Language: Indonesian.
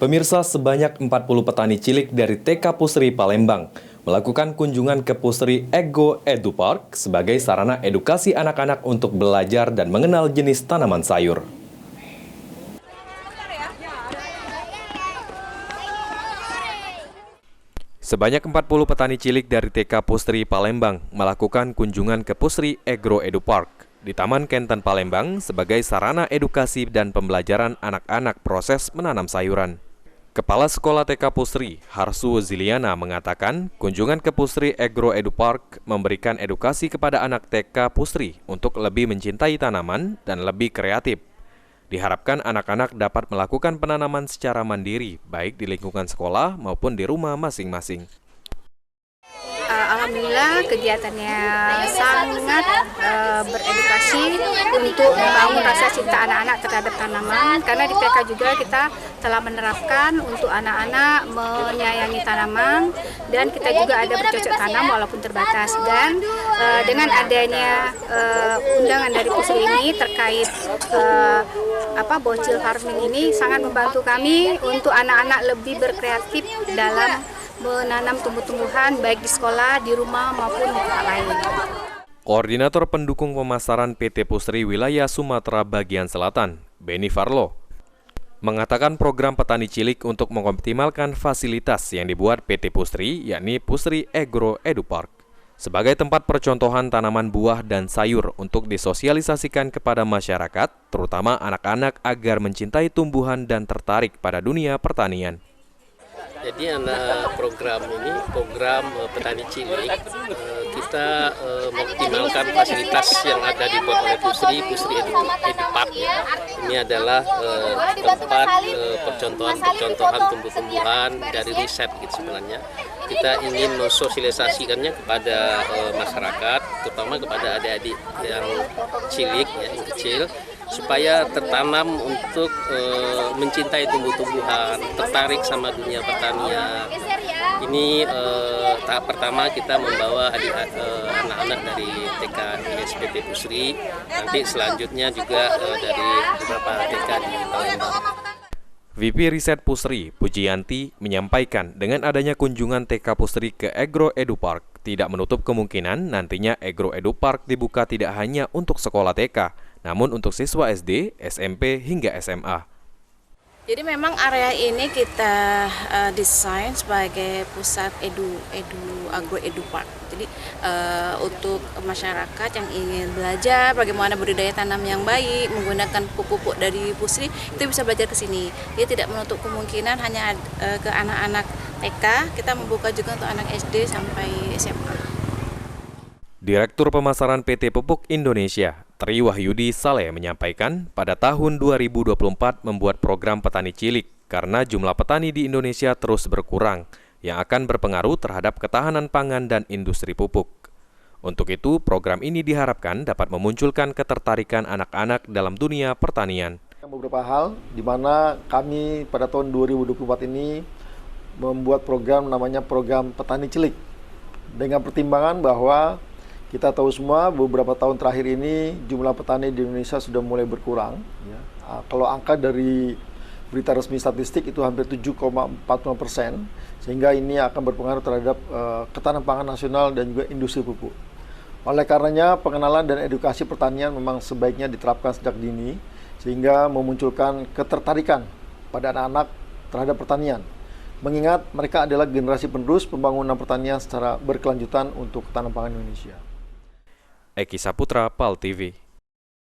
Pemirsa, sebanyak 40 petani cilik dari TK Pusri Palembang melakukan kunjungan ke Pusri Ego Edu Park sebagai sarana edukasi anak-anak untuk belajar dan mengenal jenis tanaman sayur. Sebanyak 40 petani cilik dari TK Pusri Palembang melakukan kunjungan ke Pusri Ego Edu Park di Taman Kenten Palembang sebagai sarana edukasi dan pembelajaran anak-anak proses menanam sayuran. Kepala Sekolah TK Pusri, Harsu Ziliana, mengatakan kunjungan ke Pusri Ego Edu Park memberikan edukasi kepada anak TK Pusri untuk lebih mencintai tanaman dan lebih kreatif. Diharapkan anak-anak dapat melakukan penanaman secara mandiri, baik di lingkungan sekolah maupun di rumah masing-masing. Alhamdulillah kegiatannya sangat beredukasi untuk membangun rasa cinta anak-anak terhadap tanaman, karena di TK juga kita telah menerapkan untuk anak-anak menyayangi tanaman, dan kita juga ada bercocok tanam walaupun terbatas. Dan dengan adanya undangan dari Pusri ini terkait bocil farming ini sangat membantu kami untuk anak-anak lebih berkreatif dalam menanam tumbuh-tumbuhan baik di sekolah, di rumah maupun di tempat lain. Koordinator Pendukung Pemasaran PT Pusri Wilayah Sumatera Bagian Selatan, Benny Farlo, mengatakan program petani cilik untuk mengoptimalkan fasilitas yang dibuat PT Pusri, yakni Pusri Ego Edu Park, sebagai tempat percontohan tanaman buah dan sayur untuk disosialisasikan kepada masyarakat, terutama anak-anak agar mencintai tumbuhan dan tertarik pada dunia pertanian. Jadi program petani cilik, kita mengoptimalkan fasilitas yang ada dibuat oleh Pusri Edu Park. Ini adalah tempat percontohan tumbuh-tumbuhan dari riset gitu sebenarnya. Kita ingin mensosialisasikannya kepada masyarakat, terutama kepada adik-adik yang cilik, yang kecil, supaya tertanam untuk mencintai tumbuh-tumbuhan, tertarik sama dunia pertanian. Ini tahap pertama kita membawa anak-anak dari TK ISPP Pusri, nanti selanjutnya juga dari beberapa TK di Palembang. VP Riset Pusri, Pujiyanti, menyampaikan dengan adanya kunjungan TK Pusri ke Ego Edu Park, tidak menutup kemungkinan nantinya Ego Edu Park dibuka tidak hanya untuk sekolah TK, namun untuk siswa SD, SMP, hingga SMA. Jadi memang area ini kita desain sebagai pusat Ego Edu Park. Jadi untuk masyarakat yang ingin belajar bagaimana budidaya tanam yang baik, menggunakan pupuk dari Pusri, itu bisa belajar ke sini. Dia tidak menutup kemungkinan hanya ke anak-anak TK, kita membuka juga untuk anak SD sampai SMA. Direktur Pemasaran PT Pupuk Indonesia, Tri Wahyudi Saleh, menyampaikan pada tahun 2024 membuat program petani cilik karena jumlah petani di Indonesia terus berkurang yang akan berpengaruh terhadap ketahanan pangan dan industri pupuk. Untuk itu, program ini diharapkan dapat memunculkan ketertarikan anak-anak dalam dunia pertanian. Beberapa hal di mana kami pada tahun 2024 ini membuat program namanya program petani cilik dengan pertimbangan bahwa kita tahu semua beberapa tahun terakhir ini jumlah petani di Indonesia sudah mulai berkurang. Ya. Kalau angka dari berita resmi statistik itu hampir 7,45%, sehingga ini akan berpengaruh terhadap ketahanan pangan nasional dan juga industri pupuk. Oleh karenanya pengenalan dan edukasi pertanian memang sebaiknya diterapkan sejak dini, sehingga memunculkan ketertarikan pada anak-anak terhadap pertanian. Mengingat mereka adalah generasi penerus pembangunan pertanian secara berkelanjutan untuk ketahanan pangan Indonesia. Eki Saputra, PAL TV.